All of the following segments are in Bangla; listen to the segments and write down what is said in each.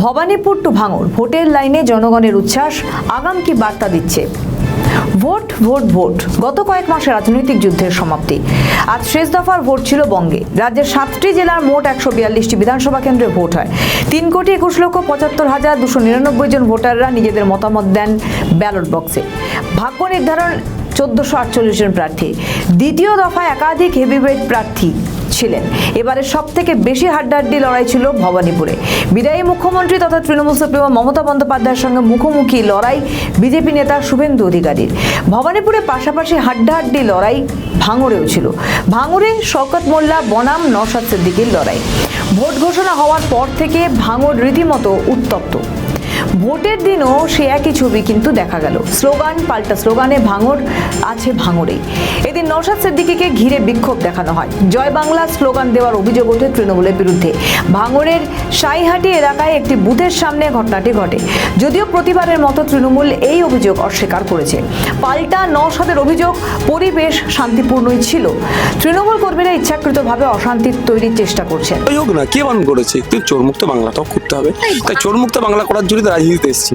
ভবানীপুর টু ভাঙড় ভোটের লাইনে জনগণের উচ্ছ্বাস আগাম কি বার্তা দিচ্ছে? ভোট ভোট ভোট, গত কয়েক মাসে রাজনৈতিক যুদ্ধের সমাপ্তি। আজ শেষ দফার ভোট ছিল বঙ্গে। রাজ্যের 7টি জেলার মোট 142টি বিধানসভা কেন্দ্রে ভোট হয়। 3,21,75,299 জন ভোটাররা নিজেদের মতামত দেন ব্যালট বক্সে। ভাগ্য নির্ধারণ 1448 জন প্রার্থী। দ্বিতীয় দফায় একাধিক হেভিওয়েট প্রার্থী ছিলেন। এবারে সব থেকে বেশি হাড্ডাহাড্ডি লড়াই ছিল ভবানীপুরে। বিদায়ী মুখ্যমন্ত্রী তথা তৃণমূল সুপ্রিমো মমতা বন্দ্যোপাধ্যায়ের সঙ্গে মুখোমুখি লড়াই বিজেপি নেতা শুভেন্দু অধিকারীর। ভবানীপুরে পাশাপাশি হাড্ডাহাড্ডি লড়াই ভাঙড়েও ছিল। ভাঙড়ে শওকত মোল্লা বনাম নওশাদ সিদ্দিকীর লড়াই। ভোট ঘোষণা হওয়ার পর থেকে ভাঙড় রীতিমতো উত্তপ্ত। ভোটের দিনও সে একই ছবি কিন্তু দেখা গেল। স্লোগান পাল্টা স্লোগানে ভাঙড় আছে ভাঙড়েই। এদিন নওশাদ সিদ্দিকীকে ঘিরে বিক্ষোভ দেখানো হয়। জয় বাংলা স্লোগান দেওয়ার অভিযোগ ওঠে তৃণমূলের বিরুদ্ধে। ভাঙড়ের সাইহাটি এলাকায় একটি বুথের সামনে ঘটনাটি ঘটে। যদিও প্রতিবারের মতো তৃণমূল এই অভিযোগ অস্বীকার করেছে। পাল্টা নওশাদের অভিযোগ, পরিবেশ শান্তিপূর্ণই ছিল। তৃণমূল কর্মীরা ইচ্ছাকৃতভাবে অশান্তি তৈরির চেষ্টা করছেন। না কে বারণ করেছে? তুই চোরমুক্ত বাংলাটাও করতে হবে। তাই চোরমুক্ত বাংলা করার জন্য রাজনীতিতে এসেছি।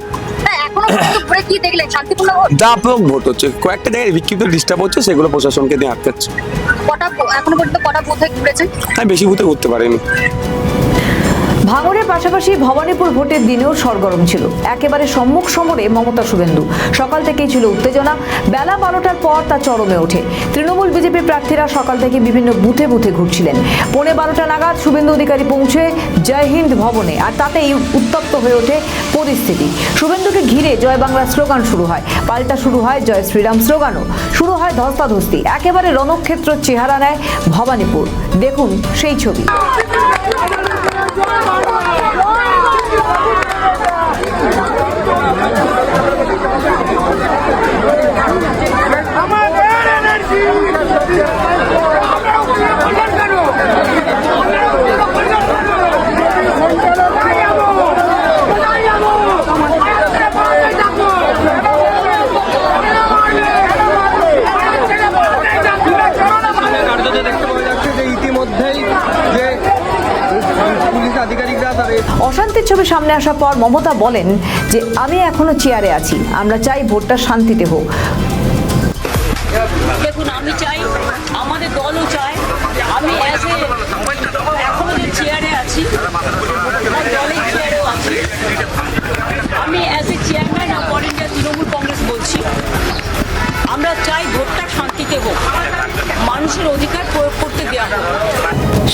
ব্যাপক ভোট হচ্ছে, কয়েকটা জায়গায় বিক্ষিপ্ত ডিস্টার্ব হচ্ছে, সেগুলো প্রশাসনকে দিয়ে আটকাচ্ছে। আমি বেশি ভোটে করতে পারিনি। ভাঙড়ের পাশাপাশি ভবানীপুর ভোটের দিনেও সরগরম ছিল। একেবারে সম্মুখ সমরে মমতা শুভেন্দু। সকাল থেকেই ছিল উত্তেজনা। বেলা 12টার পর তা চরমে ওঠে। তৃণমূল বিজেপি প্রার্থীরা সকাল থেকে বিভিন্ন বুথে বুথে ঘুরছিলেন। 12:15 নাগাদ শুভেন্দু অধিকারী পৌঁছে জয় হিন্দ ভবনে, আর তাতেই উত্তপ্ত হয়ে ওঠে পরিস্থিতি। শুভেন্দুকে ঘিরে জয় বাংলা স্লোগান শুরু হয়, পাল্টা শুরু হয় জয় শ্রীরাম স্লোগানও। শুরু হয় ধস্তাধস্তি। একেবারে রণক্ষেত্র চেহারা নেয় ভবানীপুর। দেখুন সেই ছবি। অশান্তির ছবি সামনে আসার পর মমতা বলেন যে আমি এখনো চেয়ারে আছি, আমরা চাই ভোটটা শান্তিতে হোক। দেখুন, আমি চাই, আমাদের দলও চায়, আমি এখনো যে চেয়ারে আছি, আমার দলের চেয়ারেও আছি। আমি as a chairman of all India Trinamool Congress বলছি, আমরা চাই ভোটটা শান্তিতে হোক, মানুষের অধিকার প্রয়োগ করতে দেওয়া হোক।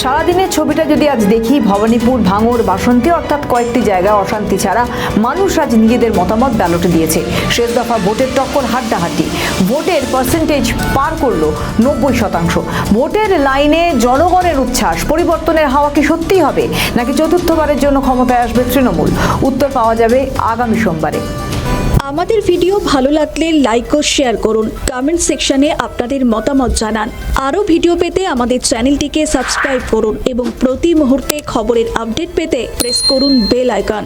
সারাদিনের ছবিটা যদি আজ দেখি, ভবানীপুর, ভাঙড়, বাসন্তী অর্থাৎ কয়েকটি জায়গায় অশান্তি ছাড়া মানুষ আজ নিজেদের মতামত ব্যালটে দিয়েছে। শেষ দফা ভোটের টক্কর হাড্ডাহাড্ডি। ভোটের পার্সেন্টেজ পার করল 90%। ভোটের লাইনে জনগণের উচ্ছ্বাস। পরিবর্তনের হাওয়া কি সত্যিই হবে, নাকি চতুর্থবারের জন্য ক্ষমতায় আসবে তৃণমূল? উত্তর পাওয়া যাবে আগামী সোমবারে। আমাদের ভিডিও ভালো লাগলে লাইক ও শেয়ার করুন। কমেন্ট সেকশনে আপনাদের মতামত জানান। আরও ভিডিও পেতে আমাদের চ্যানেলটিকে সাবস্ক্রাইব করুন এবং প্রতি মুহূর্তে খবরের আপডেট পেতে প্রেস করুন বেল আইকন।